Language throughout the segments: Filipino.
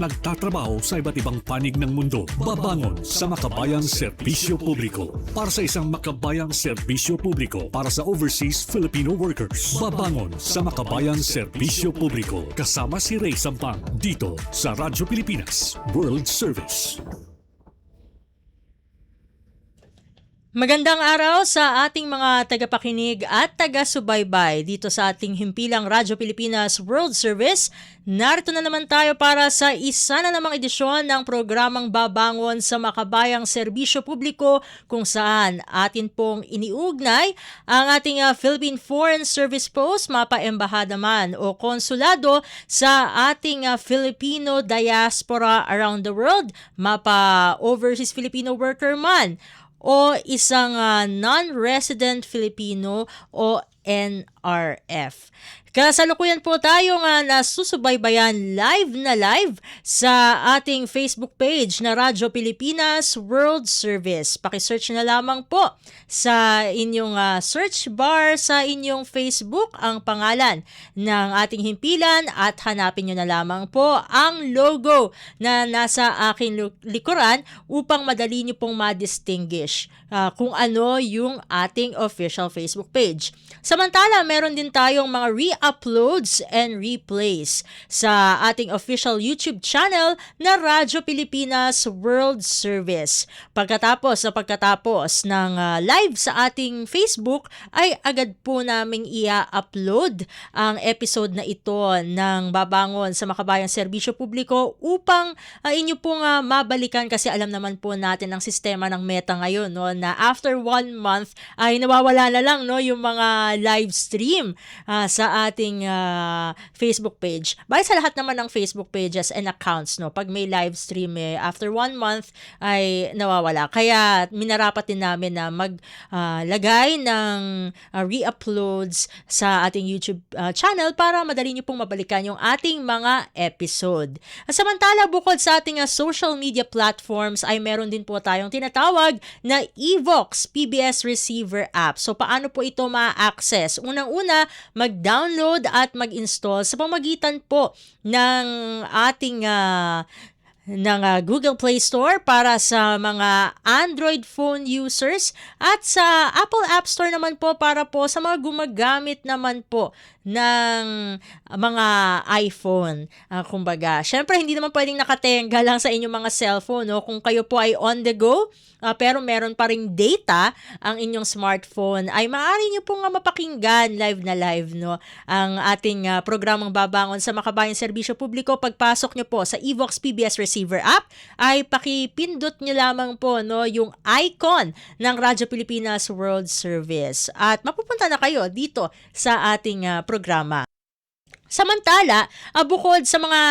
Nagtatrabaho sa iba't ibang panig ng mundo, babangon sa makabayang serbisyo publiko. Para sa isang makabayang serbisyo publiko para sa overseas Filipino workers. Babangon sa makabayang serbisyo publiko. Kasama si Ray Sampang dito sa Radyo Pilipinas World Service. Magandang araw sa ating mga tagapakinig at taga-subaybay dito sa ating himpilang Radyo Pilipinas World Service. Narito na naman tayo para sa isa na namang edisyon ng programang Babangon sa Makabayang Serbisyo Publiko kung saan atin pong iniugnay ang ating Philippine Foreign Service Post, mapa-embahada man o konsulado sa ating Filipino diaspora around the world, mapa-overseas Filipino worker man, o isang non-resident Filipino o NRF. Kasalukuyan po tayo nga nasusubaybayan live sa ating Facebook page na Radyo Pilipinas World Service. Pakisearch na lamang po sa inyong search bar sa inyong Facebook ang pangalan ng ating himpilan at hanapin nyo na lamang po ang logo na nasa aking likuran upang madali nyo pong ma-distinguish kung ano yung ating official Facebook page. Samantala, meron din tayong mga re-uploads and replays sa ating official YouTube channel na Radyo Pilipinas World Service. Pagkatapos ng live sa ating Facebook, ay agad po naming i-upload ang episode na ito ng Babangon sa Makabayang Serbisyo Publiko upang inyo pong mabalikan kasi alam naman po natin ang sistema ng Meta ngayon, no, na after 1 month ay nawawala na lang, no, yung mga live stream sa ating Facebook page. Bali sa lahat naman ng Facebook pages and accounts, no, pag may live stream after 1 month ay nawawala. Kaya minarapat din namin na maglagay ng re-uploads sa ating YouTube channel para madali nyo pong mabalikan yung ating mga episode. Samantala, bukod sa ating social media platforms ay meron din po tayong tinatawag na Evox PBS Receiver app. So paano po ito ma-access? Unang-una, mag-download at mag-install sa pamamagitan po ng ating Google Play Store para sa mga Android phone users at sa Apple App Store naman po para po sa mga gumagamit naman po ng mga iPhone. Kumbaga, syempre hindi naman pwedeng nakatenga lang sa inyong mga cellphone, no? Kung kayo po ay on the go, pero meron pa ring data ang inyong smartphone, ay maaari nyo po nga mapakinggan live, no, ang ating programang Babangon sa Makabayang Serbisyo Publiko. Pagpasok nyo po sa Evox PBS Receiver app, ay pakipindot nyo lamang po, no, yung icon ng Radyo Pilipinas World Service at mapupunta na kayo dito sa ating programa. Samantala, bukod sa mga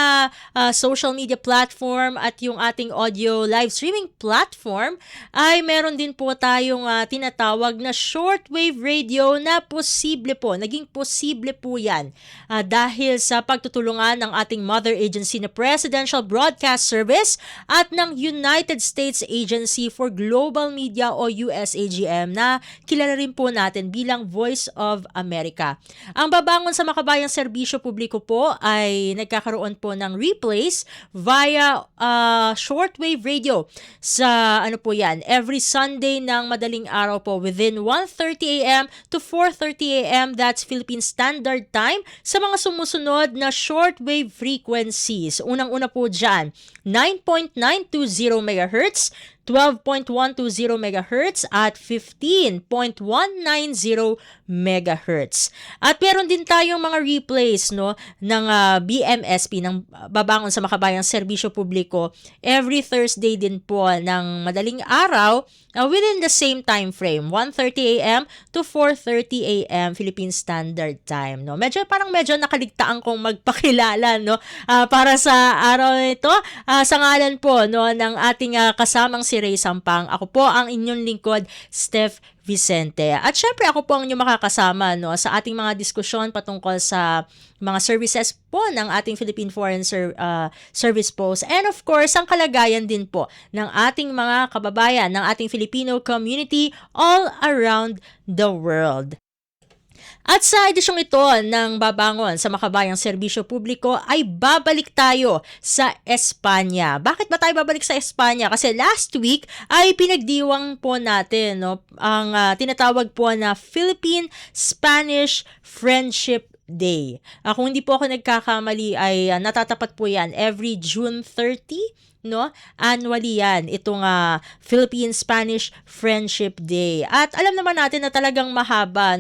social media platform at yung ating audio live streaming platform, ay meron din po tayong tinatawag na shortwave radio na naging posible po yan dahil sa pagtutulungan ng ating mother agency na Presidential Broadcast Service at ng United States Agency for Global Media o USAGM na kilala rin po natin bilang Voice of America. Ang Babangon sa Makabayang Serbisyo Publiko po ay nagkakaroon po ng replays via shortwave radio sa every Sunday ng madaling araw po within 1:30 a.m. to 4:30 a.m. that's Philippine Standard Time sa mga sumusunod na shortwave frequencies. Unang-una po dyan, 9.920 MHz, 12.120 MHz at 15.190 MHz. At meron din tayong mga replays, no, ng BMSP, ng Babangon sa Makabayang Serbisyo Publiko, every Thursday din po ng madaling araw within the same time frame, 1:30 a.m. to 4:30 a.m. Philippine Standard Time, no. Medyo nakaligtaan kong magpakilala, no, para sa araw nito, sa ngalan po, no, ng ating kasamang si Ray Sampang. Ako po ang inyong lingkod, Steph Vicente. At syempre ako po ang inyong makakasama, no, sa ating mga diskusyon patungkol sa mga services po ng ating Philippine Foreign Service Post and of course ang kalagayan din po ng ating mga kababayan, ng ating Filipino community all around the world. At sa edisyong ito ng Babangon sa Makabayang Serbisyo Publiko ay babalik tayo sa Espanya. Bakit ba tayo babalik sa Espanya? Kasi last week ay pinagdiwang po natin ang tinatawag po na Philippine-Spanish Friendship Day. Kung hindi po ako nagkakamali ay natatapat po yan every June 30. Annually yan, itong Philippine-Spanish Friendship Day. At alam naman natin na talagang mahaba,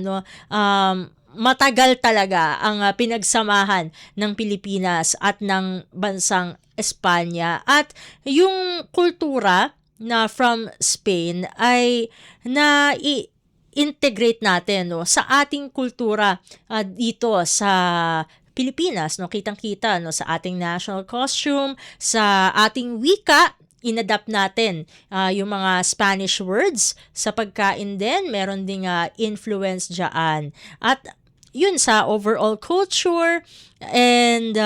matagal talaga ang pinagsamahan ng Pilipinas at ng bansang Espanya. At yung kultura na from Spain ay integrate natin sa ating kultura dito sa Pilipinas, kitang-kita sa ating national costume, sa ating wika, inadapt natin yung mga Spanish words sa pagkain din, meron ding influence diyan. At yun sa overall culture and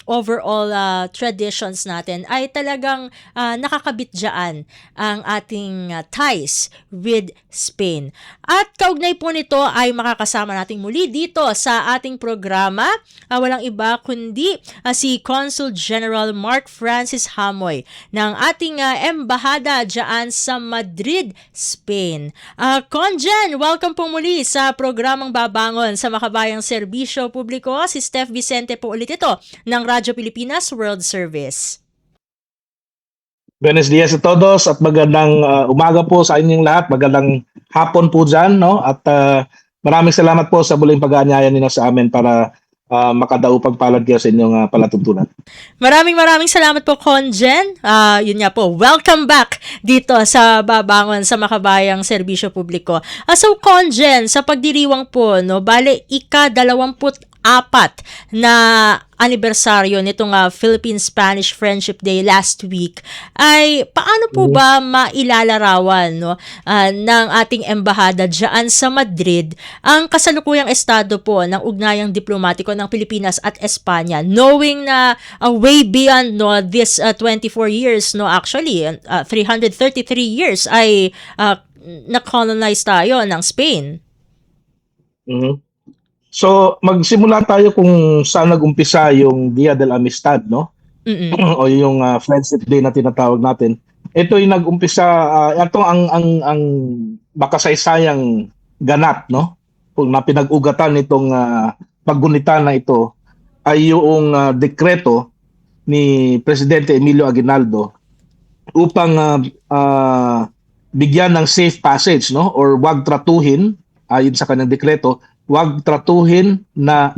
overall traditions natin ay talagang nakakabit dyan ang ating ties with Spain. At kaugnay po nito ay makakasama natin muli dito sa ating programa. Walang iba kundi si Consul General Mark Francis Hamoy ng ating embahada dyan sa Madrid, Spain. Conjen, welcome po muli sa programang Babangon sa Makabayang Serbisyo Publiko. Si Steph Vicente po ulit ito ng Radyo Pilipinas World Service. Buenos dias a todos at magandang umaga po sa inyong lahat. Magandang hapon po dyan. At maraming salamat po sa muling pag-aanyaya ninyo sa amin para makadaupang palad kayo sa inyong palatuntunan. Maraming salamat po, Conjen. Yun nga po, welcome back dito sa Babangon sa Makabayang Serbisyo Publiko. So, Conjen, sa pagdiriwang po, bale, ika-24 na anibersaryo nitong Philippine-Spanish Friendship Day last week ay paano po ba mailalarawan ng ating embahada dyan sa Madrid ang kasalukuyang estado po ng ugnayang diplomatiko ng Pilipinas at Espanya, knowing na way beyond this 24 years, actually 333 years ay na-colonize tayo ng Spain. Mm-hmm. So, magsimula tayo kung saan nag-umpisa yung Dia del Amistad, o yung Friendship Day na tinatawag natin. Ito yung nag-umpisa, ito ang makasaysayang ganap, kung na pinag-ugatan nitong paggunita na ito ay yung dekreto ni Presidente Emilio Aguinaldo upang bigyan ng safe passage, or wag tratuhin, ayon sa kanyang dekreto, wag tratuhin na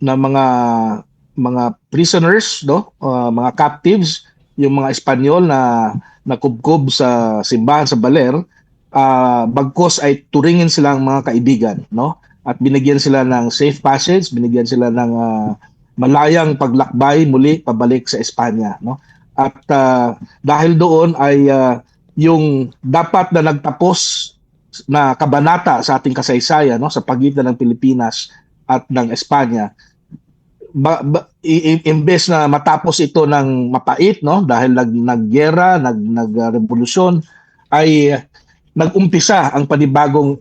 mga prisoners, mga captives, yung mga Espanyol na nakubkob sa simbahan sa Baler, bagkos ay turingin silang mga kaibigan, at binigyan sila ng safe passage, binigyan sila ng malayang paglakbay muli pabalik sa Espanya, at dahil doon ay yung dapat na nagtapos na kabanata sa ating kasaysayan, sa pagitan ng Pilipinas at ng Espanya, imbes na matapos ito ng mapait, dahil naggera, nagrevolusyon, ay nagumpisa ang panibagong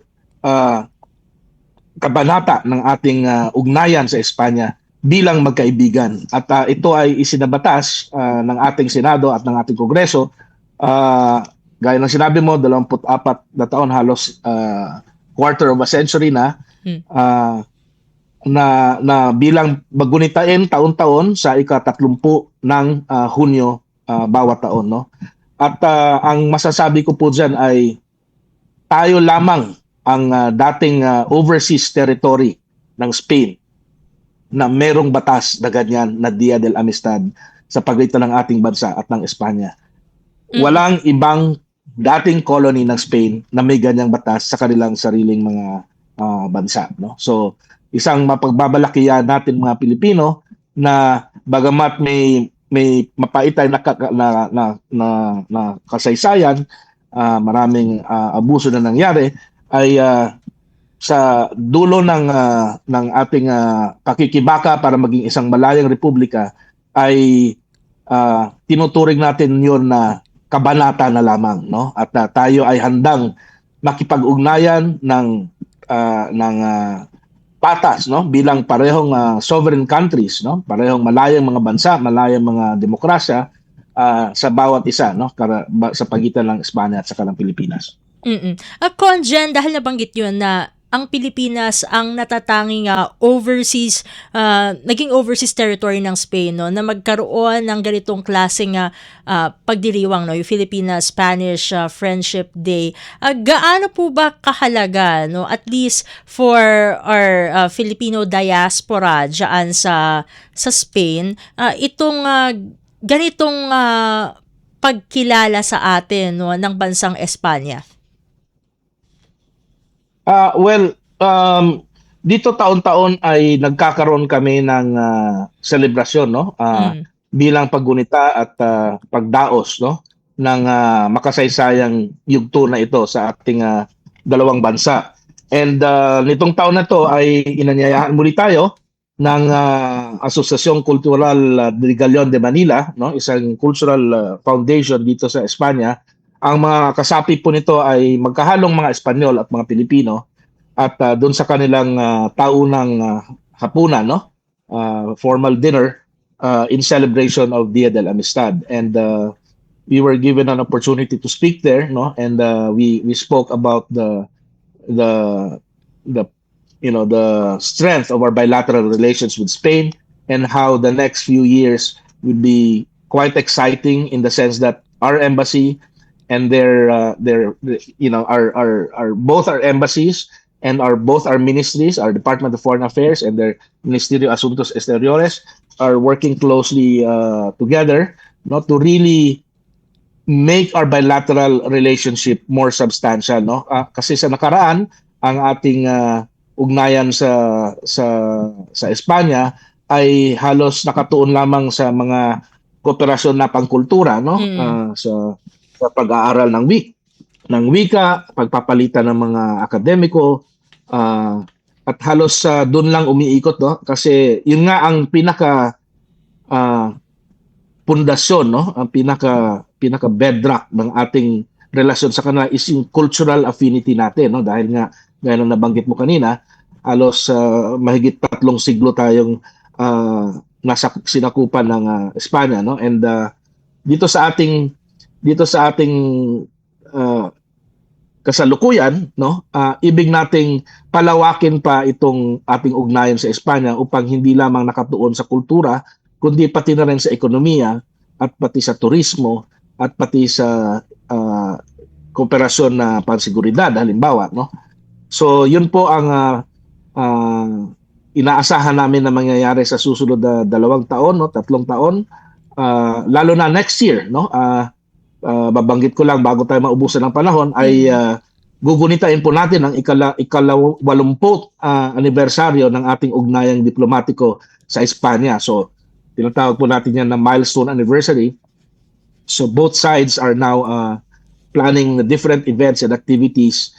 kabanata ng ating ugnayan sa Espanya bilang magkaibigan. At ito ay isinabatas ng ating Senado at ng ating Kongreso. Gaya ng sinabi mo, 24 na taon, halos quarter of a century na, na bilang magunitain taon-taon sa ika-30 ng Hunyo bawat taon. At ang masasabi ko po dyan ay tayo lamang ang dating overseas territory ng Spain na merong batas na ganyan na Dia del Amistad sa pagitan ng ating bansa at ng Espanya. Walang ibang dating colony ng Spain na may ganyang batas sa kanilang sariling mga bansa. So, isang mapagbabalakihan natin mga Pilipino na bagamat may mapaitay na kasaysayan, maraming abuso na nangyari, ay sa dulo ng ating pakikibaka para maging isang malayang republika ay tinuturing natin yun na kabanata na lamang, At tayo ay handang makipag-ugnayan ng patas, no, bilang parehong sovereign countries, no, parehong malayang mga bansa, malayang mga demokrasya sa bawat isa, no, sa pagitan ng Espanya at saka ng Pilipinas. Conjen, dahil nabanggit yun na ang Pilipinas ang natatanging naging overseas territory ng Spain, no, na magkaroon ng ganitong klaseng pagdiriwang, no, yung Filipina-Spanish Friendship Day. Gaano po ba kahalaga, no, at least for our Filipino diaspora dyan sa Spain, itong ganitong pagkilala sa atin, no, ng bansang Espanya? Dito taon-taon ay nagkakaroon kami ng selebrasyon, no? Bilang paggunita at pagdaos, no, ng makasaysayang yugto na ito sa ating dalawang bansa. And nitong taon na to ay inanyayahan muli tayo ng Asociación Cultural de Galeon de Manila, no, isang cultural foundation dito sa Espanya. Ang mga kasapi po nito ay magkahalong mga Espanyol at mga Pilipino, at doon sa kanilang taunang hapunan, no, formal dinner in celebration of Dia de la Amistad. And we were given an opportunity to speak there, no, and we spoke about the strength of our bilateral relations with Spain, and how the next few years would be quite exciting in the sense that our embassy and both our embassies and both our ministries, our Department of Foreign Affairs and their Ministerio de Asuntos Exteriores, are working closely together, to really make our bilateral relationship more substantial, no? Kasi sa nakaraan, ang ating ugnayan sa Espanya ay halos nakatuon lamang sa mga kooperasyon na pangkultura, no? Sa pag-aaral ng wika, pagpapalitan ng mga akademiko, at halos doon lang umiikot, no? Kasi yun nga ang pinaka pundasyon, no? Ang pinaka bedrock ng ating relasyon sa kanila is yung cultural affinity natin, no? Dahil nga gaya ng nabanggit mo kanina, halos mahigit 3 siglo tayong nasa sinakupan ng Espanya, no? And dito sa ating kasalukuyan, no, ibig nating palawakin pa itong ating ugnayan sa Espanya upang hindi lamang nakatuon sa kultura, kundi pati na rin sa ekonomiya at pati sa turismo at pati sa kooperasyon na pansiguridad, halimbawa, no. So yun po ang inaasahan namin na mangyayari sa susunod na 2 taon, no, 3 taon, lalo na next year, no. Babanggit ko lang bago tayo maubusan ng panahon ay gugunitain po natin ang ika-80 anibersaryo ng ating ugnayang diplomatiko sa Espanya. So tinatawag po natin yan na milestone anniversary. So both sides are now planning the different events and activities,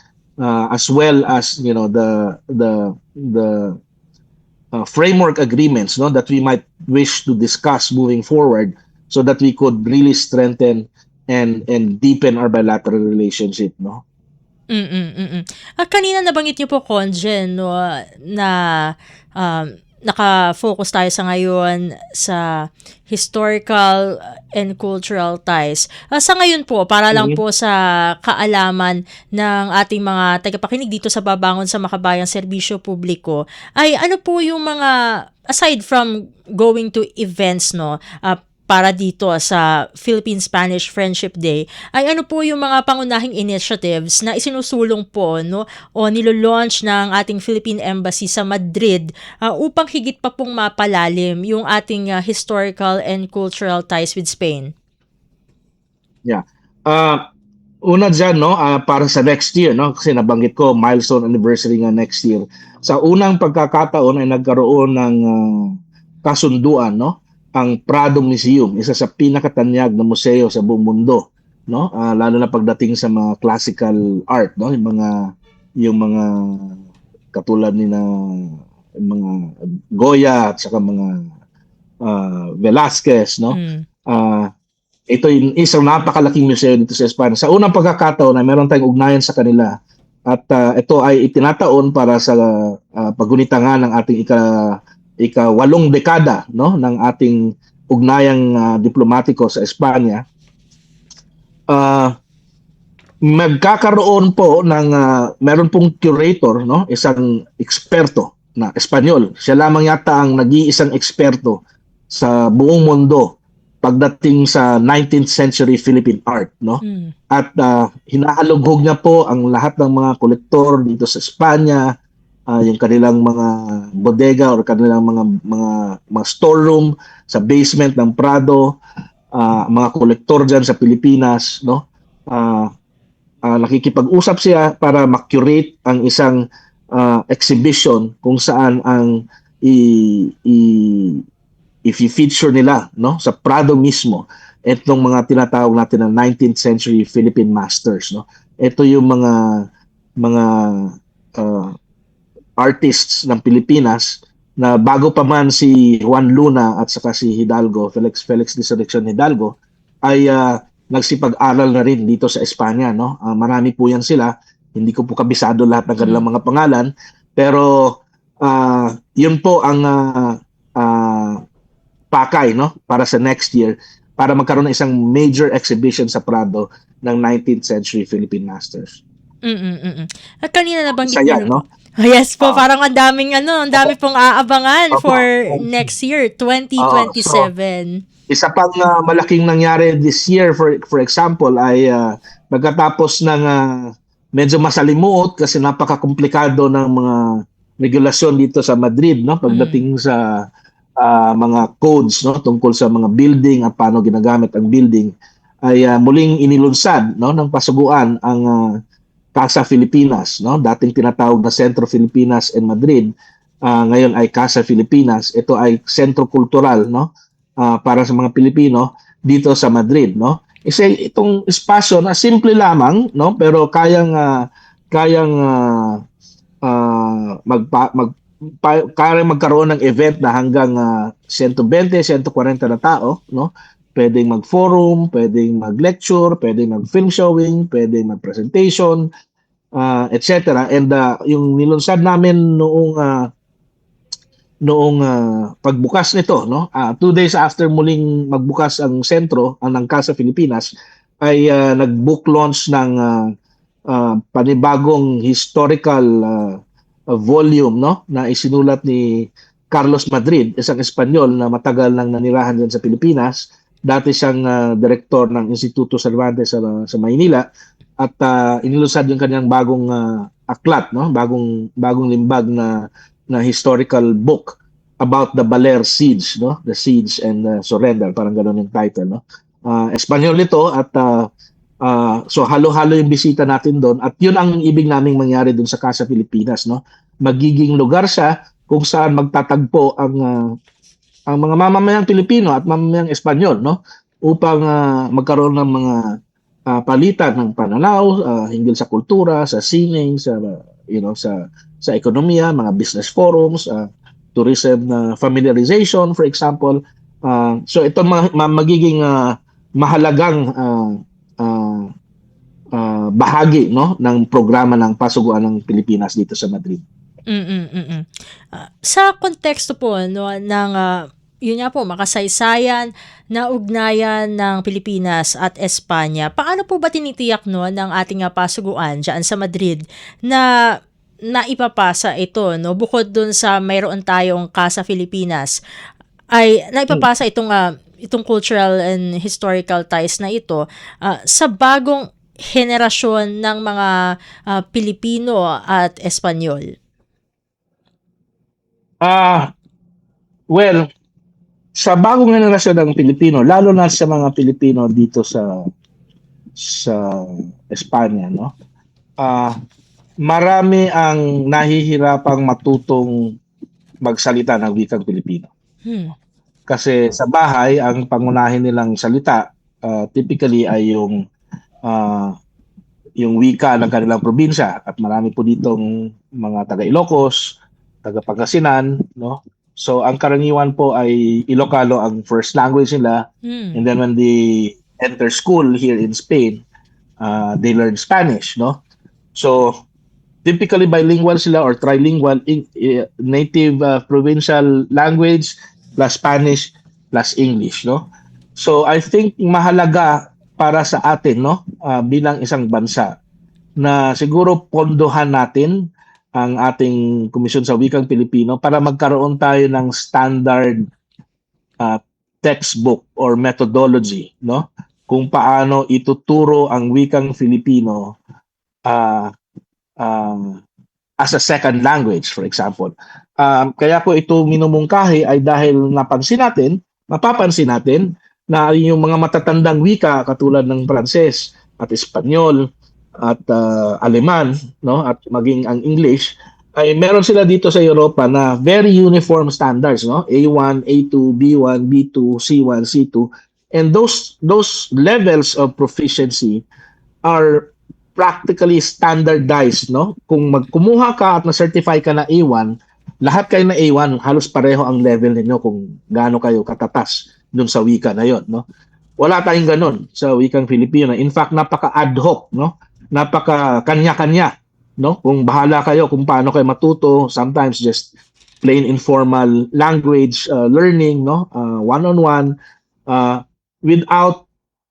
as well as the framework agreements, no, that we might wish to discuss moving forward, so that we could really strengthen and deepen our bilateral relationship, no. Kanina nabanggit niyo po, Conjen, no, na naka-focus tayo sa ngayon sa historical and cultural ties. Sa ngayon po, para lang po sa kaalaman ng ating mga tagapakinig dito sa Babangon sa Makabayang Serbisyo Publiko, ay ano po yung mga, aside from going to events, no, para dito sa Philippine-Spanish Friendship Day, ay ano po yung mga pangunahing initiatives na isinusulong po, no, o nilo-launch ng ating Philippine Embassy sa Madrid upang higit pa pong mapalalim yung ating historical and cultural ties with Spain? Yeah. Una dyan, no, para sa next year, no, kasi nabanggit ko, milestone anniversary nga next year. Sa unang pagkakataon ay nagkaroon ng kasunduan, no, ang Prado Museum, isa sa pinakatanyag na museo sa buong mundo, no, lalo na pagdating sa mga classical art, no, yung mga katulad ni na mga Goya at saka mga Velázquez, no. Ito yung isang napakalaking museo dito sa Espanya. Sa unang pagkakataon na meron tayong ugnayan sa kanila At ito ay itinataon para sa paggunita nga ng ating ika-8 dekada, no, ng ating ugnayang diplomatiko sa Espanya. Magkakaroon po ng meron pong curator, no, isang eksperto na Espanyol. Siya lamang yata ang nag-iisang eksperto sa buong mundo pagdating sa 19th century Philippine art, no? At hinahalughog niya po ang lahat ng mga kolektor dito sa Espanya, yung kanilang mga bodega or kanilang mga storeroom sa basement ng Prado, mga kolektor diyan sa Pilipinas, no? Nakikipag-usap siya para ma-curate ang isang exhibition kung saan ang i-feature nila, no, sa Prado mismo itong mga tinatawag natin na 19th century Philippine masters, no. Ito yung mga artists ng Pilipinas na bago pa man si Juan Luna at saka si Hidalgo, Felix Resurrection Hidalgo, ay nagsipag-aral na rin dito sa Espanya, no. Marami po yan sila. Hindi ko po kabisado lahat ng kanilang mga pangalan, pero yun po ang pakay, no, para sa next year para magkaroon ng isang major exhibition sa Prado ng 19th century Philippine masters. At kanina nabanggit Saya, niyo, no? yes po, parang ang dami pong aabangan for next year, 2027. Isa pang malaking nangyari this year, for example, ay pagkatapos ng medyo masalimuot kasi napaka-komplikado ng mga regulasyon dito sa Madrid, no, pagdating sa mga codes, no, tungkol sa mga building at paano ginagamit ang building, ay muling inilunsad, no, ng pasuguan ang Casa Filipinas, no, dating tinatawag na Centro Filipinas in Madrid, ngayon ay Casa Filipinas. Ito ay sentro kultural, no, para sa mga Pilipino dito sa Madrid, no. Itong espasyo na simple lamang, no, pero kayang magkaroon ng event na hanggang 120, 140 na tao, no. Pwedeng mag-forum, pwedeng mag-lecture, pwedeng mag-film showing, pwedeng mag-presentation, etc. And yung nilunsad namin noong pagbukas nito, no, 2 days after muling magbukas ang sentro ng Casa Filipinas, ay nag-book launch ng panibagong historical volume, no, na isinulat ni Carlos Madrid, isang Espanyol na matagal nang nanirahan diyan sa Pilipinas. Dati siyang direktor ng Instituto Cervantes sa Maynila, at inilunsad yung kanyang bagong aklat, no, bagong limbag na historical book about the Baler Siege, no, the siege and surrender, parang ganoon yung title, no. Espanyol ito, at so halo-halo yung bisita natin doon, at yun ang ibig naming mangyari doon sa Casa Filipinas, no. Magiging lugar siya kung saan magtatagpo ang mga mamamayang Pilipino at mamamayang Espanyol, no, upang magkaroon ng mga palitan ng pananaw hinggil sa kultura, sa sining, sa ekonomiya, mga business forums, tourism familiarization, for example. So ito magiging mahalagang bahagi, no, ng programa ng pasuguan ng Pilipinas dito sa Madrid. Sa konteksto po, no, ng yun nga po, makasaysayan na ugnayan ng Pilipinas at Espanya, paano po ba tinitiyak, no, ng ating pasuguan dyan sa Madrid na naipapasa ito, no, bukod dun sa mayroon tayong Casa Filipinas, ay naipapasa itong cultural and historical ties na ito sa bagong henerasyon ng mga Pilipino at Espanyol? Well, sa bagong henerasyon ng Pilipino, lalo na sa mga Pilipino dito sa Espanya, no, marami ang nahihirapang matutong magsalita ng wikang Pilipino. Kasi sa bahay, ang pangunahin nilang salita typically ay yung wika ng kanilang probinsya, at marami po ditong mga taga Ilocos, taga Pangasinan, no. So ang karaniwan po ay Ilocano ang first language nila, and then when they enter school here in Spain, they learn Spanish, no. So typically bilingual sila or trilingual, native provincial language plus Spanish plus English, no? So I think mahalaga para sa atin, no, bilang isang bansa na siguro pondohan natin ang ating Komisyon sa Wikang Pilipino para magkaroon tayo ng standard uh, textbook or methodology, no? Kung paano ituturo ang wikang Filipino uh, uh, as a second language, for example. Kaya ko ito minumungkahi ay dahil mapapansin natin na yung mga matatandang wika katulad ng Pranses at Espanyol at Aleman, no, at maging ang English, ay meron sila dito sa Europa na very uniform standards, no? A1, A2, B1, B2, C1, C2. And those levels of proficiency are practically standardized, no? Kung kumuha ka at na-certify ka na A1, lahat kayo na A1, halos pareho ang level ninyo kung gaano kayo katatas dun sa wika na yon, no? Wala tayong ganun sa wikang Filipino. In fact, napaka ad hoc, no? Napaka kanya-kanya, no? Kung bahala kayo kung paano kayo matuto, sometimes just plain informal language learning, no? One-on-one, without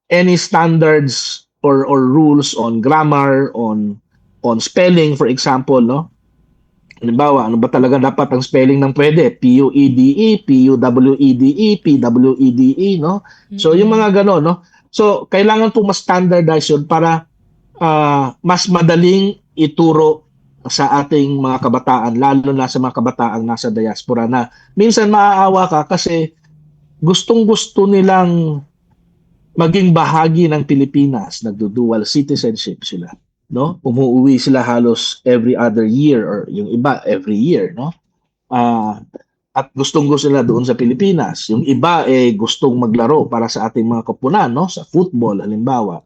any standards or rules on grammar, on spelling, for example, no? Halimbawa, ano ba talaga dapat ang spelling ng pwede? P-U-E-D-E, P-U-W-E-D-E, P-W-E-D-E, no? So, yung mga gano'n, no? So, kailangan po mas standardize yun para mas madaling ituro sa ating mga kabataan, lalo na sa mga kabataang nasa diaspora na minsan maaawa ka kasi gustong-gusto nilang maging bahagi ng Pilipinas, nagdo-dual citizenship sila, no? Umuwi sila halos every other year or yung iba every year, no? At gustong-gusto nila doon sa Pilipinas. Yung iba gustong maglaro para sa ating mga koponan, no? Sa football halimbawa.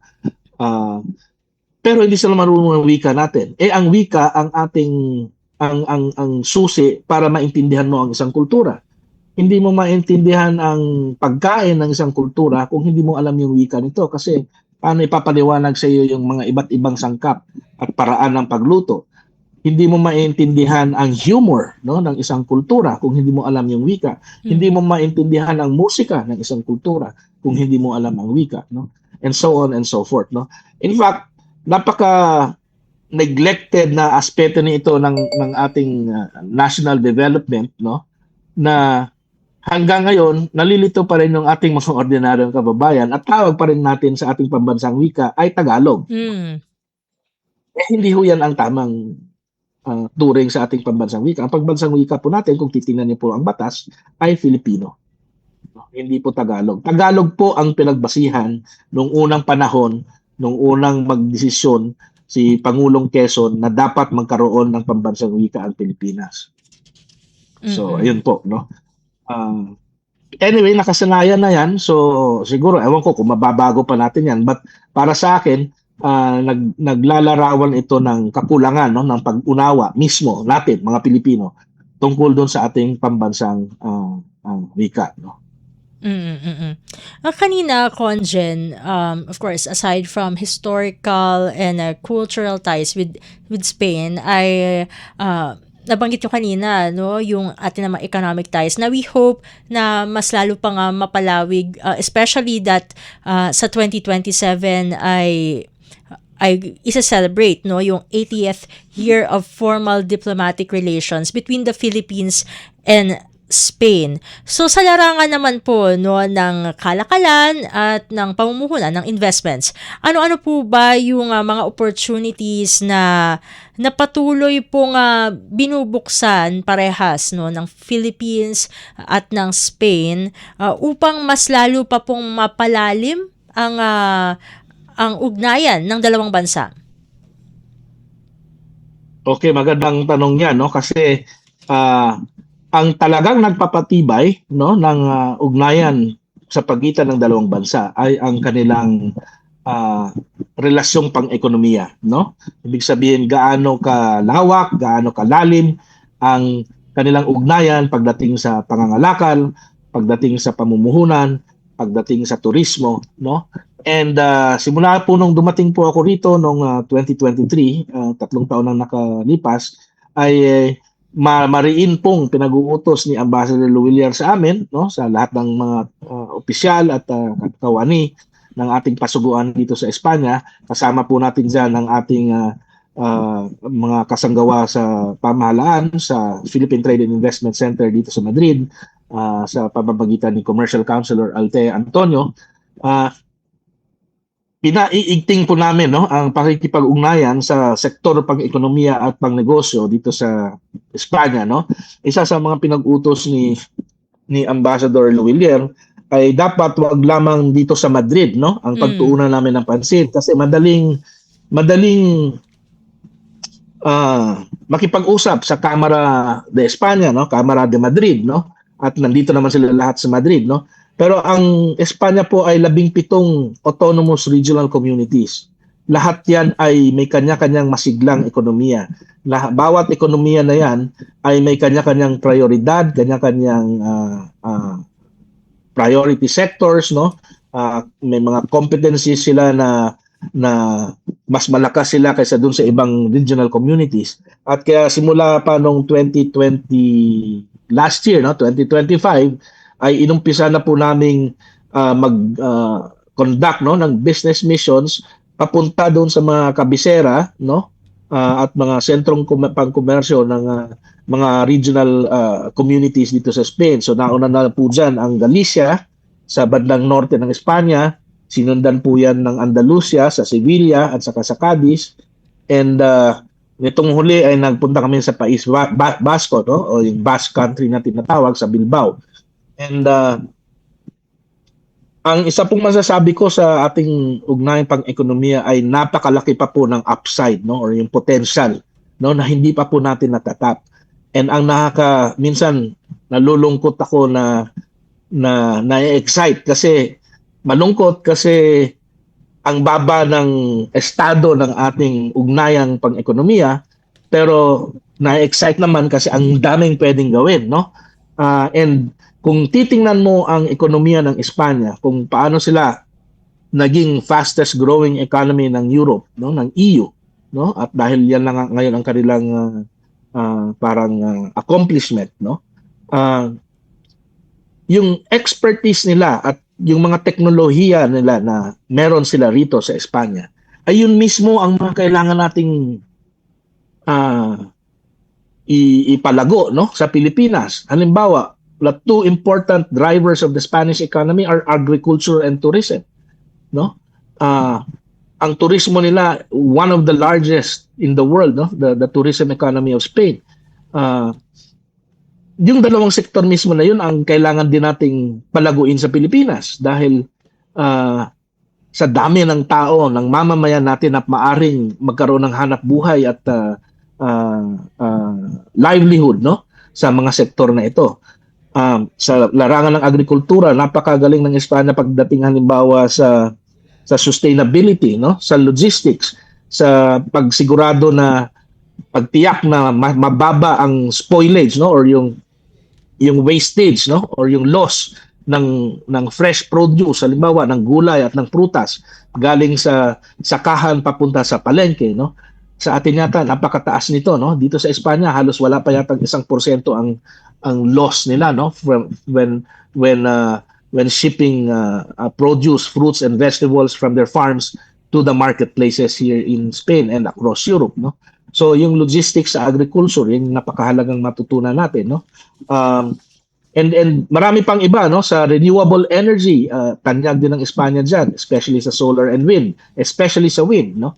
Pero hindi sila marunong ng wika natin. Ang wika ang ating ang susi para maintindihan mo ang isang kultura. Hindi mo maintindihan ang pagkain ng isang kultura kung hindi mo alam yung wika nito kasi paano ipapaliwanag sa iyo yung mga iba't ibang sangkap at paraan ng pagluto. Hindi mo maintindihan ang humor, no, ng isang kultura kung hindi mo alam yung wika. Hindi mo maintindihan ang musika ng isang kultura kung hindi mo alam ang wika, no? And so on and so forth, no? In fact, napaka neglected na aspeto nito ng ating national development, no, na hanggang ngayon nalilito pa rin yung ating mga ordinaryong kababayan at tawag pa rin natin sa ating pambansang wika ay Tagalog. Hindi ho yan ang tamang turing sa ating pambansang wika. Ang pambansang wika po natin, kung titingnan niyo po ang batas, ay Filipino. Hindi po Tagalog. Tagalog po ang pinagbasihan nung unang panahon, nung unang magdesisyon si Pangulong Quezon na dapat magkaroon ng pambansang wika ang Pilipinas. So, ayun po, no? Anyway, nakasanayan na yan. So, siguro, ewan ko kung mababago pa natin yan. But para sa akin, naglalarawan ito ng kakulangan, no, ng pag-unawa mismo natin, mga Pilipino, tungkol doon sa ating pambansang wika, no? Kanina, Conjen, of course, aside from historical and cultural ties with Spain, ay nabanggit nyo kanina, no, yung ating mga economic ties na we hope na mas lalo pa nga mapalawig, especially that sa 2027 ay isa-celebrate, no, yung 80th year of formal diplomatic relations between the Philippines and Spain. So sa larangan naman po, no, ng kalakalan at ng pamumuhunan ng investments, ano-ano po ba yung mga opportunities na patuloy pong binubuksan parehas, no, ng Philippines at ng Spain upang mas lalo pa pong mapalalim ang ugnayan ng dalawang bansa? Okay, magandang tanong yan, no, kasi ang talagang nagpapatibay, no, ng ugnayan sa pagitan ng dalawang bansa ay ang kanilang relasyong pang-ekonomiya, no? Ibig sabihin gaano kalawak, gaano kalalim ang kanilang ugnayan pagdating sa pangangalakal, pagdating sa pamumuhunan, pagdating sa turismo, no? And simula po nung dumating po ako rito noong 2023, 3 taon nang nakalipas, ay mariin pong pinag-uutos ni Ambassador Luwilier sa amin, no, sa lahat ng mga opisyal at kawani ng ating pasuguan dito sa Espanya. Kasama po natin dyan ang ating mga kasanggawa sa pamahalaan sa Philippine Trade and Investment Center dito sa Madrid, sa pamamagitan ni Commercial Councilor Altea Antonio. Pinaiigting po namin, no, ang pakikipag-ugnayan sa sektor pang-ekonomiya at pang-negosyo dito sa Espanya, no. Isa sa mga pinag-utos ni Ambassador Luwilier ay dapat wag lamang dito sa Madrid, no, ang pagtuunan namin ng pansin kasi madaling makipag-usap sa Cámara de España, no, Cámara de Madrid, no, at nandito naman sila lahat sa Madrid, no. Pero ang Espanya po ay 17 autonomous regional communities. Lahat yan ay may kanya-kanyang masiglang ekonomiya. Bawat ekonomiya na yan ay may kanya-kanyang prioridad, kanya-kanyang priority sectors, no? May mga competencies sila na mas malakas sila kaysa dun sa ibang regional communities. At kaya simula pa noong 2020, last year, no, 2025, ay inumpisa na po naming mag-conduct, no, ng business missions papunta doon sa mga kabisera, no, at mga sentrong pangkomersyo ng mga regional communities dito sa Spain. So nauna na po dyan ang Galicia sa bandang norte ng Espanya, sinundan po yan ng Andalusia sa Sevilla at saka sa Cadiz, and nitong huli ay nagpunta kami sa País Basco, no, o yung Basque Country na tinatawag sa Bilbao. And ang isa pong masasabi ko sa ating ugnayang pang-ekonomiya ay napakalaki pa po ng upside, no, or yung potential, no, na hindi pa po natin natatap. And ang minsan nalulungkot ako na-excite kasi malungkot kasi ang baba ng estado ng ating ugnayang pang-ekonomiya, pero na-excite naman kasi ang daming pwedeng gawin, no? And kung titingnan mo ang ekonomiya ng Espanya, kung paano sila naging fastest growing economy ng Europe, no, ng EU, no, at dahil yan lang ngayon ang kanilang accomplishment, no, yung expertise nila at yung mga teknolohiya nila na meron sila rito sa Espanya, ay yun mismo ang mga kailangan nating ipalago, no, sa Pilipinas. Halimbawa, the two important drivers of the Spanish economy are agriculture and tourism, no? Ang turismo nila, one of the largest in the world, no? The tourism economy of Spain. Yung dalawang sektor mismo na yun ang kailangan din nating palaguin sa Pilipinas dahil sa dami ng tao, ng mamamayan natin na maaring magkaroon ng hanap buhay at livelihood, no, sa mga sektor na ito. Sa larangan ng agrikultura, napakagaling ng Espanya pagdating halimbawa sa sustainability, no, sa logistics, sa pagsigurado na pagtiyak na mababa ang spoilage, no, or yung wastage, no, or yung loss ng fresh produce, halimbawa ng gulay at ng prutas galing sa sakahan papunta sa palengke, no. Sa atin yata napakataas nito, no. Dito sa Espanya halos wala pa yata 1% ang loss nila, no, when shipping produce, fruits and vegetables from their farms to the marketplaces here in Spain and across Europe, no. So yung logistics sa agriculture, yung napakahalagang matutunan natin, no. And marami pang iba, no, sa renewable energy, tanyag din ng Espanya diyan, especially sa solar and wind, especially sa wind, no.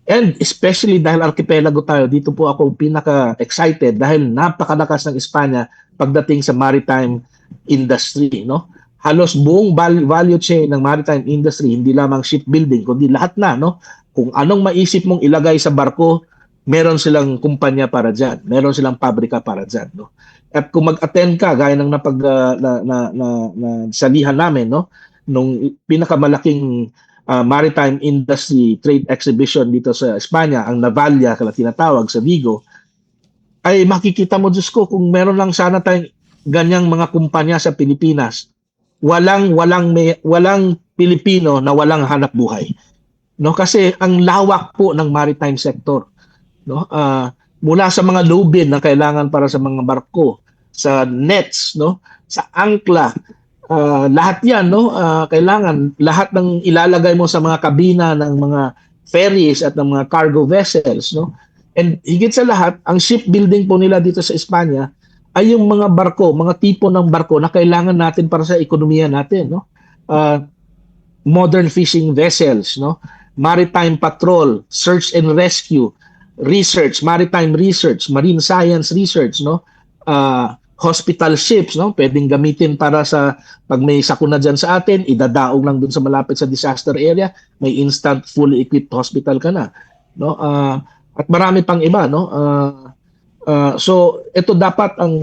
And especially dahil archipelago tayo, dito po ako pinaka-excited dahil napakalakas ng Espanya pagdating sa maritime industry, no? Halos buong value chain ng maritime industry, hindi lamang shipbuilding, kundi lahat na, no? Kung anong maisip mong ilagay sa barko, meron silang kumpanya para diyan, meron silang pabrika para diyan, no? At kung mag-attend ka gaya ng salihan namin, no, nung pinakamalaking maritime industry trade exhibition dito sa Espanya, ang Navalia kala tinatawag sa Vigo, ay makikita mo, Diyos ko, kung meron lang sana tayong ganyang mga kumpanya sa Pilipinas, walang Pilipino na walang hanap buhay, no? Kasi ang lawak po ng maritime sector, no? Mula sa mga lubid na kailangan para sa mga barko, sa nets, no? Sa angkla, lahat 'yan, no? Kailangan lahat ng ilalagay mo sa mga kabina ng mga ferries at ng mga cargo vessels, no? And higit sa lahat, ang shipbuilding po nila dito sa Espanya ay yung mga barko, mga tipo ng barko na kailangan natin para sa ekonomiya natin, no? Uh, Modern fishing vessels, no? Maritime patrol, search and rescue, research, maritime research, marine science research, no? Hospital ships, no? Pwedeng gamitin para sa pag may sakuna diyan sa atin, idadaog lang dun sa malapit sa disaster area, may instant fully equipped hospital ka na, no? At marami pang iba, no? So ito dapat ang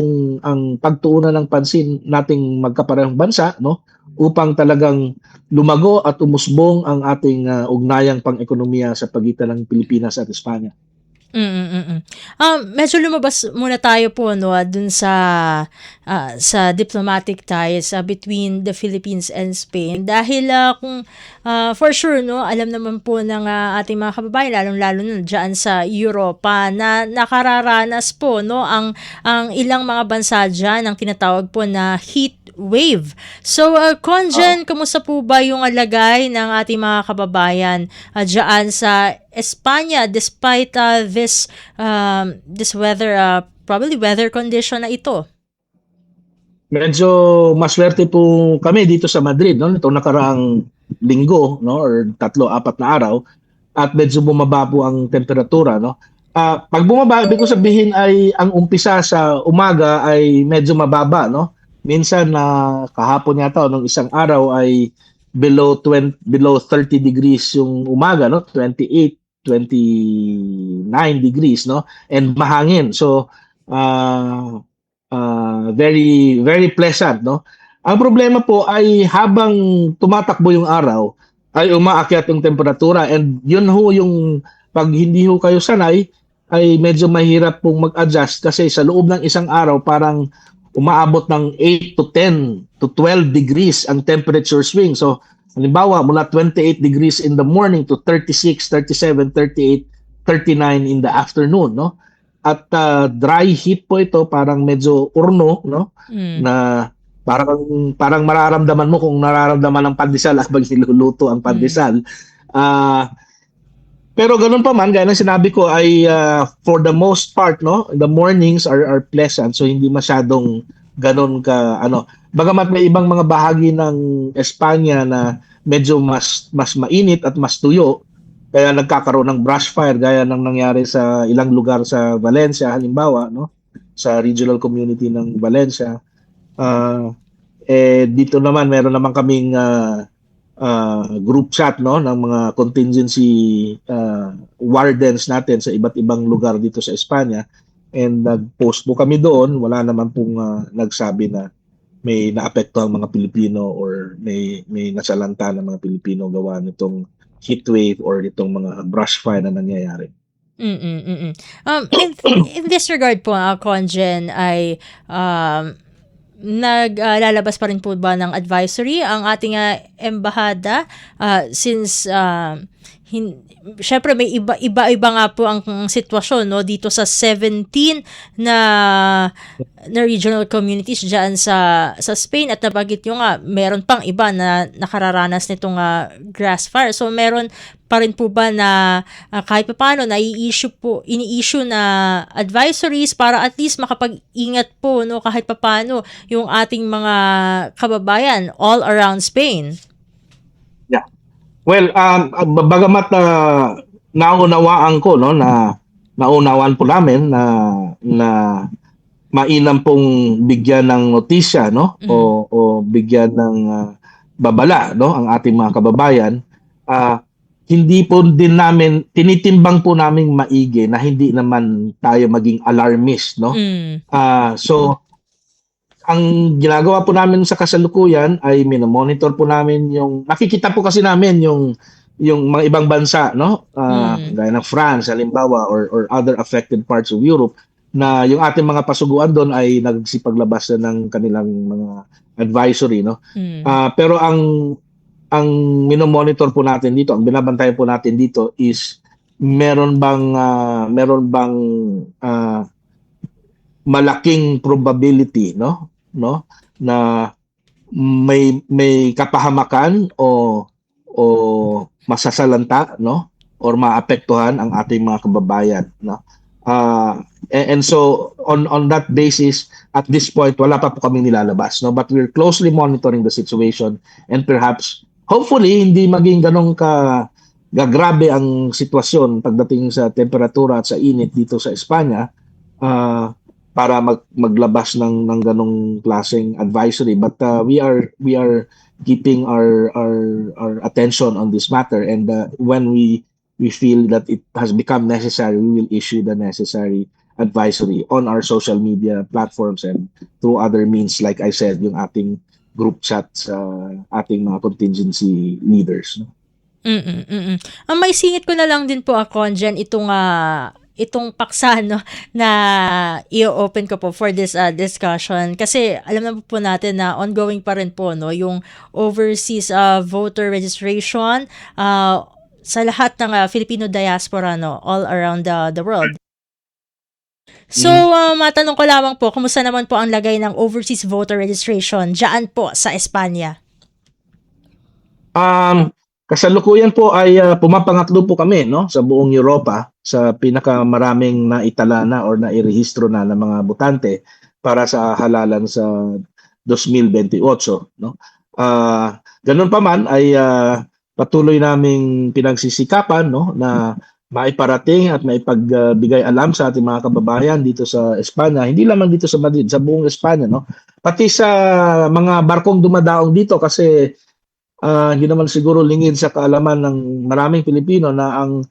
pagtuunan ng pansin nating magkaparehong bansa, no? Upang talagang lumago at umusbong ang ating ugnayang pang-ekonomiya sa pagitan ng Pilipinas at Espanya. Medyo lumabas muna tayo po, no, dun sa diplomatic ties between the Philippines and Spain dahil kung for sure, no, alam naman po ng ating mga kababayan, lalong-lalo na diyan sa Europa, na nakararanas po, no, ang ilang mga bansa diyan ang tinatawag po na heat wave. So, Conjen, kamusta po ba yung lagay ng ating mga kababayan diyan sa Espanya despite this weather probably weather condition na ito? Medyo maswerte po kami dito sa Madrid, no? Itong nakaraang linggo, no, or 3-4 na araw, at medyo bumaba po ang temperatura, no? Pag bumaba, ibig ko sabihin ay ang umpisa sa umaga ay medyo mababa, no? Minsan kahapon yata nung isang araw ay below 30 degrees yung umaga, no? 28, 29 degrees, no? And mahangin. So very very pleasant, no? Ang problema po ay habang tumatakbo yung araw ay umaakyat yung temperatura, and yun ho yung pag hindi ho kayo sanay ay medyo mahirap pong mag-adjust kasi sa loob ng isang araw parang umaabot ng 8 to 10 to 12 degrees ang temperature swing. So, halimbawa, mula 28 degrees in the morning to 36, 37, 38, 39 in the afternoon, no? At dry heat po ito, parang medyo urno, no? Na parang mararamdaman mo kung nararamdaman ng pandesal habang niluluto ang pandesal. Pero ganun pa man, gaya ng sinabi ko ay for the most part, no, the mornings are pleasant, so hindi masyadong ganun ka bagamat may ibang mga bahagi ng Espanya na medyo mas mainit at mas tuyo, kaya nagkakaroon ng brush fire gaya ng nangyari sa ilang lugar sa Valencia halimbawa, no, sa regional community ng Valencia. Dito naman meron naman kaming group chat, no, ng mga contingency wardens natin sa iba't ibang lugar dito sa Espanya, and nag-post po kami doon. Wala naman pong nagsabi na may naapektuhan mga Pilipino or may nasalanta ng mga Pilipino gawa nitong heat wave or itong mga brush fire na nangyayari. In this regard po, Conjen, ay naglalabas pa rin po ba ng advisory ang ating embahada since syempre may iba-iba nga po ang sitwasyon, no, dito sa 17 na regional communities diyan sa Spain, at nabanggit nyo nga meron pang iba na nakararanas nitong grass fire. So meron pa rin po ba na kahit paano ini-issue na advisories para at least makapag-ingat po, no, kahit paano yung ating mga kababayan all around Spain? Yeah. Well, bagamat naunawaan ko, no, naunawaan po namin na mainam pong bigyan ng notisya, no, o bigyan ng babala, no, ang ating mga kababayan. Hindi po din namin tinitimbang po naming maigi na hindi naman tayo maging alarmist, no. So ang ginagawa po namin sa kasalukuyan ay minomonitor po namin yung nakikita po kasi namin yung mga ibang bansa, no, gaya ng France halimbawa or other affected parts of Europe, na yung ating mga pasuguan doon ay nagsipaglabas na ng kanilang mga advisory, no. Pero ang ang minomonitor po natin dito, ang binabantayan po natin dito is meron bang ah, malaking probability, no, na may kapahamakan o masasalanta, no, or maapektuhan ang ating mga kababayan, no. And so on that basis, at this point wala pa po kaming nilalabas, no, but we're closely monitoring the situation, and perhaps hopefully hindi maging ganong gagrabe ang sitwasyon pagdating sa temperatura at sa init dito sa Espanya, para maglabas ng ganong klaseng advisory, but we are keeping our attention on this matter, and when we feel that it has become necessary, we will issue the necessary advisory on our social media platforms and through other means, like I said, yung ating group chat sa ating mga contingency leaders, no? May singit ko na lang din po ako dyan itong paksa, no, na i-open ko po for this discussion, kasi alam na po natin na ongoing pa rin po, no, yung overseas voter registration sa lahat ng Filipino diaspora, no, all around the world. So, matanong ko lamang po, kumusta naman po ang lagay ng overseas voter registration dyan po sa Espanya? Kasalukuyan po ay pumapangatlo po kami, no, sa buong Europa, sa pinakamaraming naitala na or nairehistro na ng mga botante para sa halalan sa 2028, no. Ganun pa man ay patuloy naming pinagsisikapan, no, na maiparating at maipagbigay alam sa ating mga kababayan dito sa Espanya, hindi lamang dito sa Madrid, sa buong Espanya, no, pati sa mga barkong dumadaong dito, kasi hindi naman siguro lingid sa kaalaman ng maraming Pilipino na ang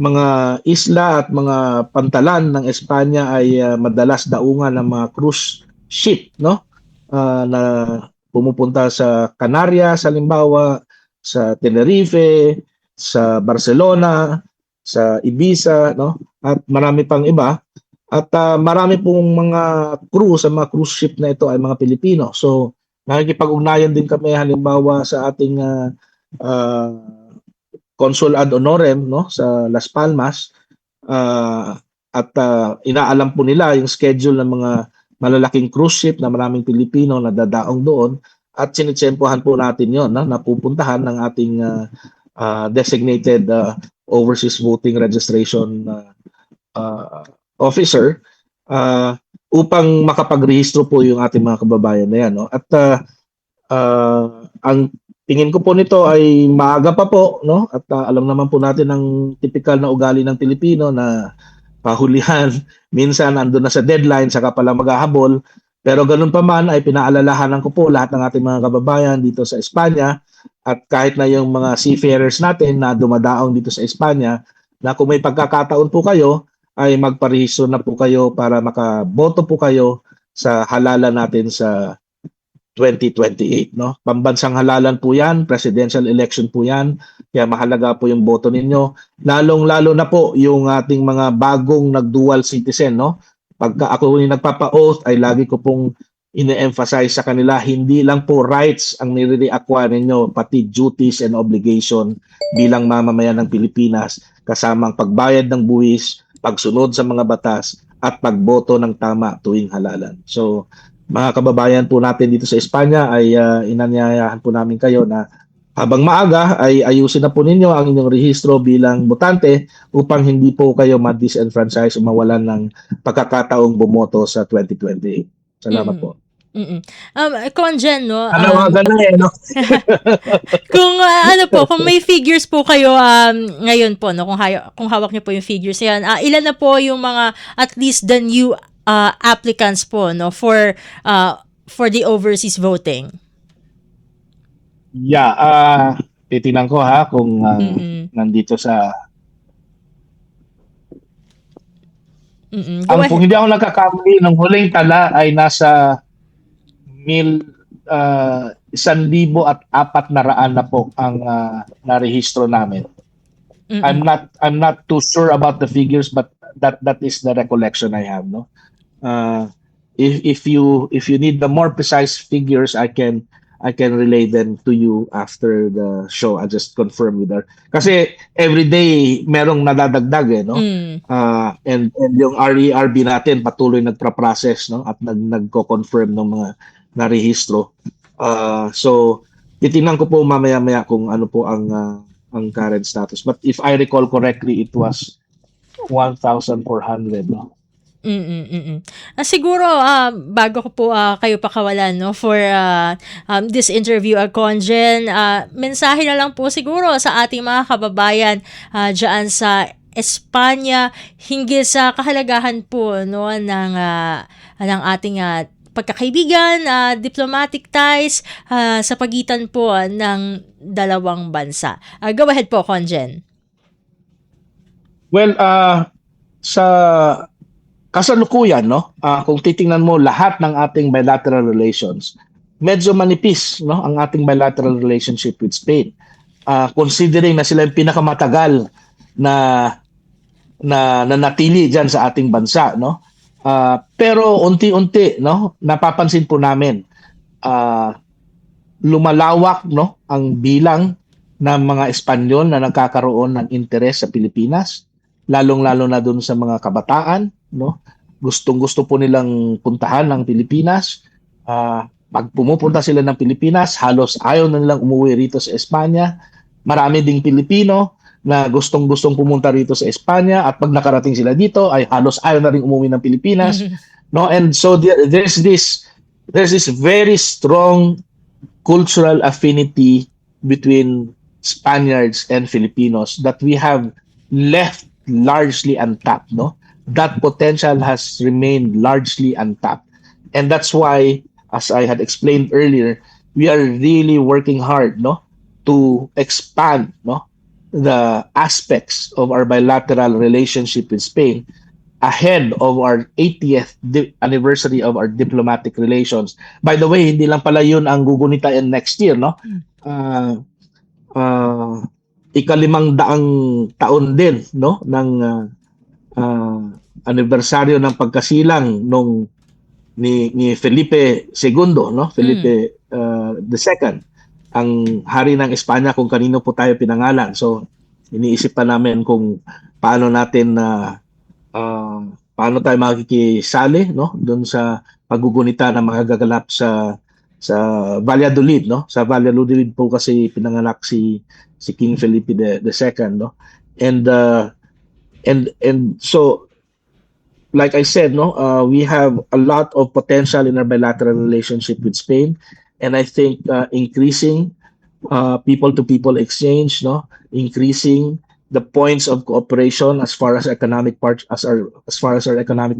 mga isla at mga pantalan ng Espanya ay madalas daungan ng mga cruise ship, no, na pumupunta sa Canarias, halimbawa, sa Tenerife, sa Barcelona, sa Ibiza, no, at marami pang iba, at marami pong mga crew sa mga cruise ship na ito ay mga Pilipino. So nakikipag-ugnayan din kami halimbawa sa ating Consul ad honorem, no, sa Las Palmas, at inaalam po nila yung schedule ng mga malalaking cruise ship na maraming Pilipino na dadaong doon, at sinitsempohan po natin yon, no, na pupuntahan ng ating designated overseas voting registration officer, upang makapagrehistro po yung ating mga kababayan na yan, no? At ang tingin ko po nito ay maaga pa po, no? At alam naman po natin ang typical na ugali ng Pilipino na pahulihan, minsan andun na sa deadline saka pala maghahabol. Pero ganun pa man ay pinaalalahanan ko po lahat ng ating mga kababayan dito sa Espanya, at kahit na yung mga seafarers natin na dumadaong dito sa Espanya, na kung may pagkakataon po kayo ay magparehistro na po kayo para makaboto po kayo sa halalan natin sa 2028, no? Pambansang halalan po 'yan, presidential election po 'yan. Kaya mahalaga po yung boto ninyo. Lalong-lalo na po yung ating mga bagong nag-dual citizen, no? Pagka ako yung nagpapa-oath ay lagi ko pong ine-emphasize sa kanila, hindi lang po rights ang nire-acquire ninyo, pati duties and obligation bilang mamamayan ng Pilipinas, kasamang pagbayad ng buwis, pagsunod sa mga batas, at pagboto ng tama tuwing halalan. So, mga kababayan po natin dito sa Espanya ay inanyayahan po namin kayo na habang maaga ay ayusin na po ninyo ang inyong rehistro bilang botante upang hindi po kayo ma-disenfranchise o mawalan ng pagkakataong bumoto sa 2028. Salamat po. Conjen, no? Anawagan na no? Kung kung may figures po kayo ngayon po, no, kung hawak niyo po yung figures yan, ilan na po yung mga at least the new applicants po, no, for the overseas voting? Yeah, titingnan ko kung nandito sa kung hindi ako nagkakamali, ng huling tala ay nasa 1,400 na po ang narehistro namin. I'm not too sure about the figures, but that is the recollection I have, no. If you need the more precise figures, I can I can relay them to you after the show. I just confirm with her. Kasi every day merong nadadagdag no. Mm. And yung RERB natin patuloy nagpa-process no at nagko-confirm ng mga narehistro. So titingnan ko po mamaya-maya kung ano po ang current status. But if I recall correctly, it was 1,400 no. Siguro bago ko po kayo pakawalan no for this interview, Conjen, mensahe na lang po siguro sa ating mga kababayan diyan sa Espanya hinggil sa kahalagahan po no ng ating pagkakaibigan, diplomatic ties sa pagitan po ng dalawang bansa. Go ahead po, Conjen. Well, sa kasalukuyan, no, kung titingnan mo lahat ng ating bilateral relations, medyo manipis no, ang ating bilateral relationship with Spain. Considering na sila yung pinakamatagal na natili diyan sa ating bansa, no. Pero unti-unti, no, napapansin po namin lumalawak no ang bilang ng mga Espanyol na nagkakaroon ng interes sa Pilipinas, lalong-lalo na doon sa mga kabataan, no? Gustong-gusto po nilang puntahan ng Pilipinas. Pag pumupunta sila ng Pilipinas, halos ayaw na nilang umuwi rito sa Espanya. Marami ding Pilipino na gustong-gustong pumunta rito sa Espanya at pag nakarating sila dito ay halos ayaw na rin umuwi ng Pilipinas. No, and so there's this very strong cultural affinity between Spaniards and Filipinos that we have left largely untapped, no? That potential has remained largely untapped. And that's why, as I had explained earlier, we are really working hard, no, to expand, no, the aspects of our bilateral relationship with Spain ahead of our 80th anniversary of our diplomatic relations. By the way, hindi lang pala yun ang gugunitain next year, no? Ika-500 taon din, no, ng anibersaryo ng pagkasilang ni Felipe II, no? Felipe II, ang hari ng Espanya kung kanino po tayo pinangalan. So iniisip pa namin kung paano tayo makikisali, no, doon sa paggugunita ng mga gaganap sa Valladolid, no? Sa Valladolid po kasi pinanganak si King Felipe II, no? And so, like I said, no, we have a lot of potential in our bilateral relationship with Spain, and I think increasing people-to-people exchange, no, increasing the points of cooperation as far as our economic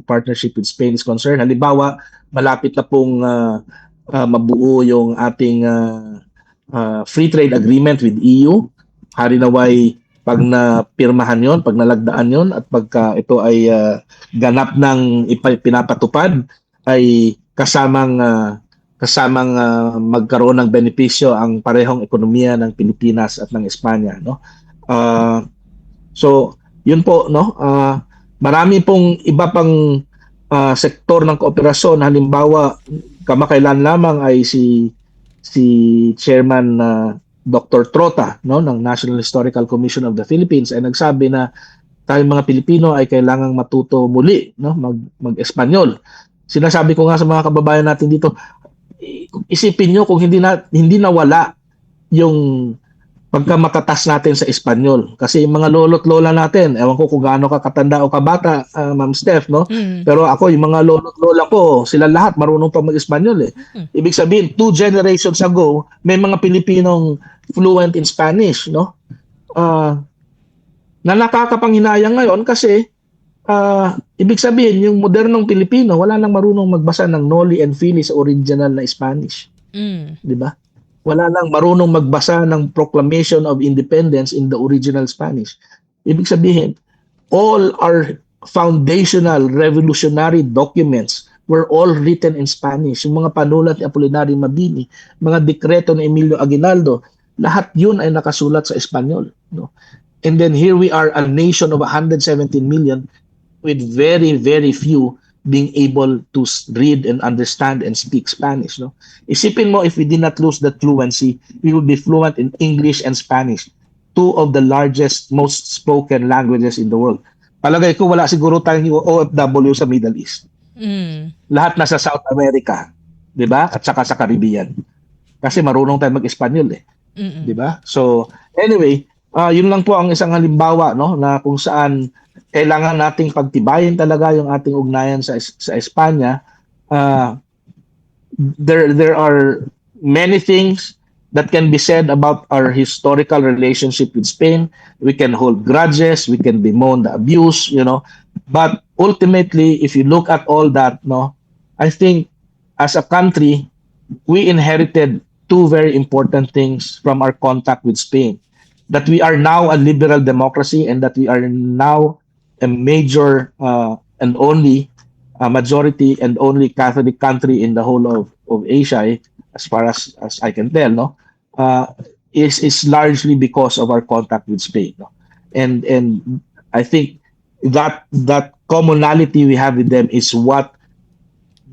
partnership with Spain is concerned. Halimbawa, malapit na pong mabuo yung ating free trade agreement with EU. Hari naway pag napirmahan yon, pag nalagdaan yon, at pagka ito ay ganap ng pinapatupad, ay kasamang magkaroon ng benepisyo ang parehong ekonomiya ng Pilipinas at ng Espanya, no? So yun po, no, marami pong iba pang sektor ng kooperasyon. Halimbawa, kamakailan lamang ay si Chairman Dr. Trota, no, ng National Historical Commission of the Philippines ay nagsabi na tayong mga Pilipino ay kailangang matuto muli, no, mag-Espanyol. Sinasabi ko nga sa mga kababayan natin dito, isipin nyo kung hindi nawala yung pagkamatatas natin sa Espanyol. Kasi yung mga lolo't lola natin, ewan ko kung gaano ka katanda o kabata, Ma'am Steph, no? Pero ako, yung mga lolo't lola ko, sila lahat marunong pa mag-Espanyol eh. Ibig sabihin, 2 generations ago, may mga Pilipinong fluent in Spanish, no? Na nakakapanghinayang ngayon kasi ibig sabihin, yung modernong Pilipino, wala nang marunong magbasa ng Noli and Fili sa original na Spanish. Di ba? Wala nang marunong magbasa ng Proclamation of Independence in the original Spanish. Ibig sabihin, all our foundational revolutionary documents were all written in Spanish. Yung mga panulat ni Apolinario Mabini, mga dekreto ni Emilio Aguinaldo, lahat yun ay nakasulat sa Espanyol, no? And then here we are, a nation of 117 million with very, very few being able to read and understand and speak Spanish. No? Isipin mo, if we did not lose that fluency, we would be fluent in English and Spanish, two of the largest, most spoken languages in the world. Palagay ko, wala siguro tayong OFW sa Middle East. Lahat nasa South America, di ba? At saka sa Caribbean. Kasi marunong tayo mag-Espanyol eh. Di ba? So, anyway, yun lang po ang isang halimbawa, no, na kung saan kailangan nating pagtibayin talaga yung ating ugnayan sa Espanya. There are many things that can be said about our historical relationship with Spain. We can hold grudges, we can bemoan the abuse, but ultimately, if you look at all that, no, I think as a country, we inherited two very important things from our contact with Spain. That we are now a liberal democracy and that we are now a major and only majority and only Catholic country in the whole of Asia, as far as I can tell, no, is largely because of our contact with Spain, no? And I think that commonality we have with them is what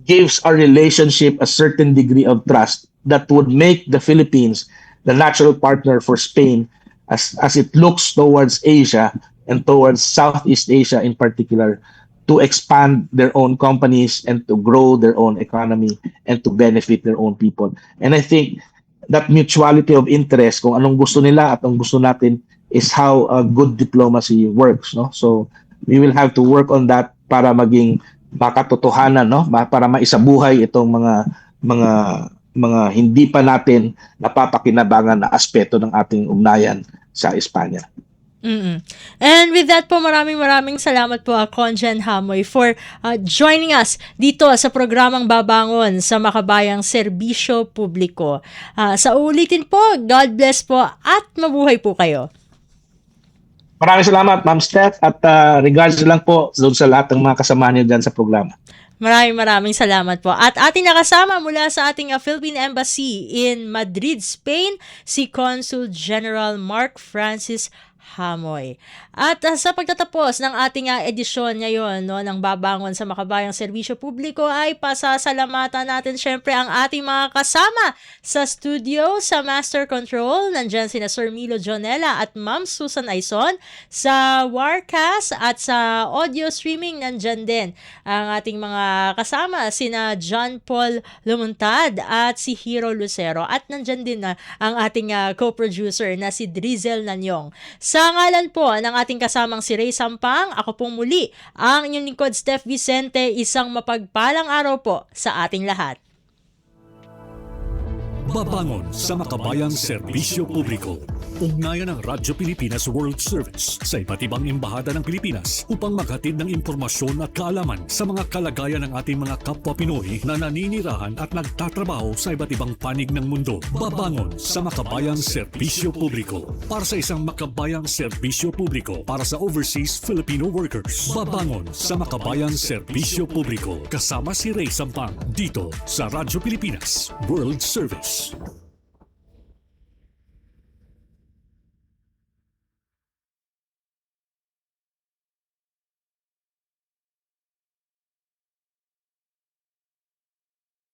gives our relationship a certain degree of trust that would make the Philippines the natural partner for Spain as it looks towards Asia and towards Southeast Asia in particular, to expand their own companies and to grow their own economy and to benefit their own people. And I think that mutuality of interest, kung anong gusto nila at ang gusto natin, is how good diplomacy works, no? So we will have to work on that para maging makatotohanan, no? Para maisabuhay itong mga hindi pa natin napapakinabangan na aspeto ng ating ugnayan sa Espanya. And with that po, maraming salamat po, Conjan Hamoy, for joining us dito sa programang Babangon sa Makabayang Serbisyo Publiko. Sa ulitin po, God bless po at mabuhay po kayo. Maraming salamat, Ma'am Steph, at regards lang po doon sa lahat ng mga kasama niyo dyan sa programa. Maraming salamat po. At ating nakasama mula sa ating Philippine Embassy in Madrid, Spain, si Consul General Mark Francis Hamoy. At sa pagtatapos ng ating edisyon ngayon, no, ng Babangon sa Makabayang Serbisyo Publiko, ay pasasalamatan natin syempre ang ating mga kasama sa studio, sa Master Control. Nandyan sina Sir Milo Jonella at Ma'am Susan Aison. Sa Warcast at sa audio streaming, nandyan din ang ating mga kasama, sina John Paul Lumuntad at si Hero Lucero. At nandyan din ang ating co-producer na si Drizel Nanyong. Sa ngalan po ng ating kasamang si Ray Sampang, ako pong muli ang inyong lingkod, Steph Vicente. Isang mapagpalang araw po sa ating lahat. Babangon sa Makabayang Serbisyo Publiko. Ugnayan ng Radyo Pilipinas World Service sa iba't ibang embahada ng Pilipinas upang maghatid ng impormasyon at kaalaman sa mga kalagayan ng ating mga kapwa Pinoy na naninirahan at nagtatrabaho sa iba't ibang panig ng mundo. Babangon sa Makabayang Serbisyo Publiko. Para sa isang Makabayang Serbisyo Publiko para sa overseas Filipino workers. Babangon sa Makabayang Serbisyo Publiko. Kasama si Ray Sampang dito sa Radyo Pilipinas World Service.